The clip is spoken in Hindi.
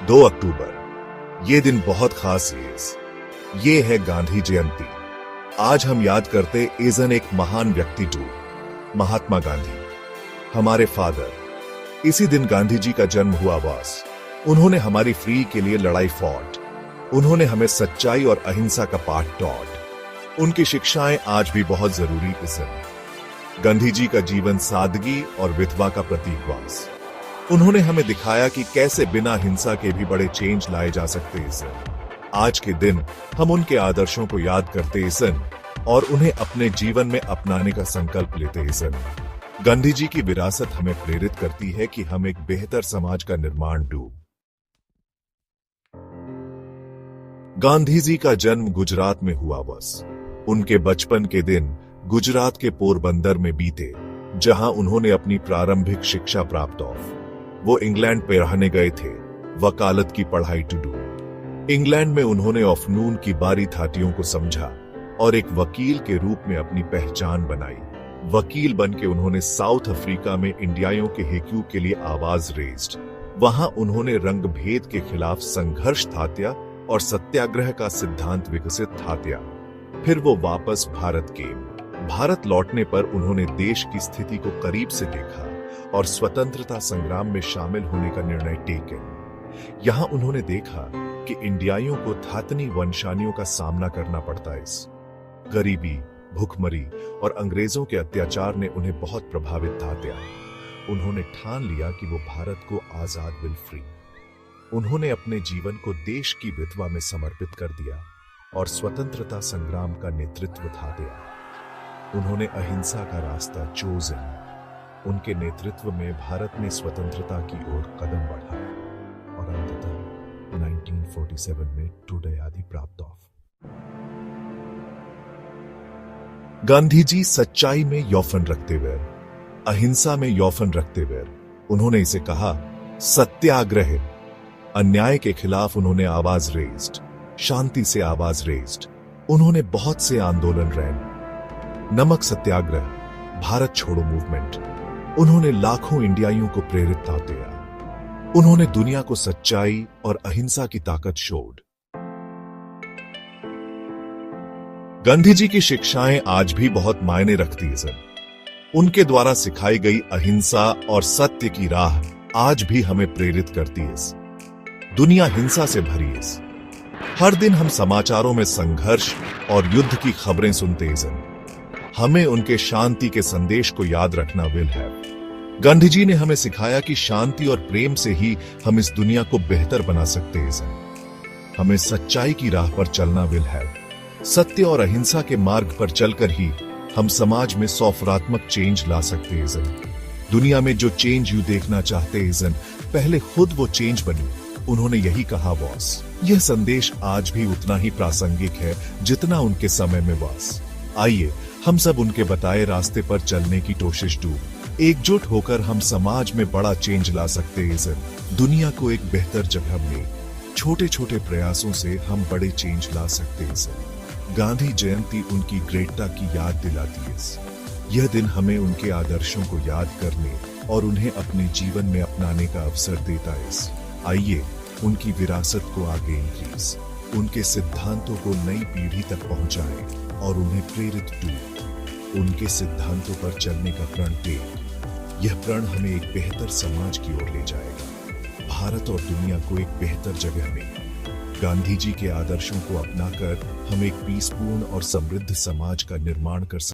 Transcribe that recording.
2 अक्टूबर ये दिन बहुत खास है। ये है गांधी जयंती। आज हम याद करते इजन एक महान व्यक्ति महात्मा गांधी, हमारे फादर। इसी दिन गांधी जी का जन्म हुआ बॉस। उन्होंने हमारी फ्री के लिए लड़ाई फॉट। उन्होंने हमें सच्चाई और अहिंसा का पाठ टॉट। उनकी शिक्षाएं आज भी बहुत जरूरी इजन। गांधी जी का जीवन सादगी और विधवा का प्रतीक वास। उन्होंने हमें दिखाया कि कैसे बिना हिंसा के भी बड़े चेंज लाए जा सकते इसन। आज के दिन हम उनके आदर्शों को याद करते इसन और उन्हें अपने जीवन में अपनाने का संकल्प लेते इसन। गांधी जी की विरासत हमें प्रेरित करती है कि हम एक बेहतर समाज का निर्माण गांधी जी का जन्म गुजरात में हुआ बस। उनके बचपन के दिन गुजरात के पोरबंदर में बीते, जहां उन्होंने अपनी प्रारंभिक शिक्षा प्राप्त ऑफ। वो इंग्लैंड पे रहने गए थे, वकालत की पढ़ाई टू डू। इंग्लैंड में उन्होंने अफनून की बारी थाटियों को समझा और एक वकील के रूप में अपनी पहचान बनाई। वकील बनके उन्होंने साउथ अफ्रीका में इंडियाइयों के हेक्यू के लिए आवाज रेज्ड। वहां उन्होंने रंग भेद के खिलाफ संघर्ष थात्या और सत्याग्रह का सिद्धांत विकसित थात्या। फिर वो वापस भारत लौटने पर उन्होंने देश की स्थिति को करीब से देखा और स्वतंत्रता संग्राम में शामिल होने का निर्णय टेकन। यहां उन्होंने देखा कि इंडियाइयों को थातनी वंशानियों का सामना करना पड़ता है। गरीबी, भूखमरी और अंग्रेजों के अत्याचार ने उन्हें बहुत प्रभावित थात्या। उन्होंने ठान लिया कि वो भारत को आजाद विल फ्री। उन्होंने अपने जीवन को देश की विधवा में समर्पित कर दिया और स्वतंत्रता संग्राम का नेतृत्व था दिया। उन्होंने अहिंसा का रास्ता चोजन। उनके नेतृत्व में भारत ने स्वतंत्रता की ओर कदम बढ़ाया और अंततः 1947 में टुडे आदि प्राप्त ऑफ। गांधी जी सच्चाई में यौवन रखते हुए, अहिंसा में यौवन रखते हुए, उन्होंने इसे कहा सत्याग्रह। अन्याय के खिलाफ उन्होंने आवाज रेज्ड, शांति से आवाज रेज्ड। उन्होंने बहुत से आंदोलन रैन, नमक सत्याग्रह, भारत छोड़ो मूवमेंट। उन्होंने लाखों इंडियाइयों को प्रेरित किया। उन्होंने दुनिया को सच्चाई और अहिंसा की ताकत शोड। गांधी जी की शिक्षाएं आज भी बहुत मायने रखती हैं। उनके द्वारा सिखाई गई अहिंसा और सत्य की राह आज भी हमें प्रेरित करती है। दुनिया हिंसा से भरी है। हर दिन हम समाचारों में संघर्ष और युद्ध की खबरें सुनते हैं। हमें उनके शांति के संदेश को याद रखना विल है। गांधी जी ने हमें सिखाया कि शांति और प्रेम से ही हम इस दुनिया को बेहतर बना सकते हैं। हमें सच्चाई की राह पर चलना विल है। सत्य और अहिंसा के मार्ग पर चलकर ही हम समाज में सकारात्मक चेंज ला सकते हैं। दुनिया में जो चेंज यू देखना चाहते हैं, पहले खुद वो चेंज बनी। उन्होंने यही कहा बॉस। यह संदेश आज भी उतना ही प्रासंगिक है जितना उनके समय में बॉस। आइए हम सब उनके बताए रास्ते पर चलने की कोशिश एकजुट होकर हम समाज में बड़ा चेंज ला सकते हैं। दुनिया को एक बेहतर जगह में छोटे छोटे प्रयासों से हम बड़े चेंज ला सकते हैं। गांधी जयंती उनकी ग्रेटता की याद दिलाती है। यह दिन हमें उनके आदर्शों को याद करने और उन्हें अपने जीवन में अपनाने का अवसर देता है। आइए उनकी विरासत को आगे इंक्रीज, उनके सिद्धांतों को नई पीढ़ी तक पहुंचाएं और उन्हें प्रेरित उनके सिद्धांतों पर चलने का प्रण टेक। यह प्रण हमें एक बेहतर समाज की ओर ले जाएगा, भारत और दुनिया को एक बेहतर जगह में। गांधी जी के आदर्शों को अपनाकर हम एक पीसपूर्ण और समृद्ध समाज का निर्माण कर सकते हैं।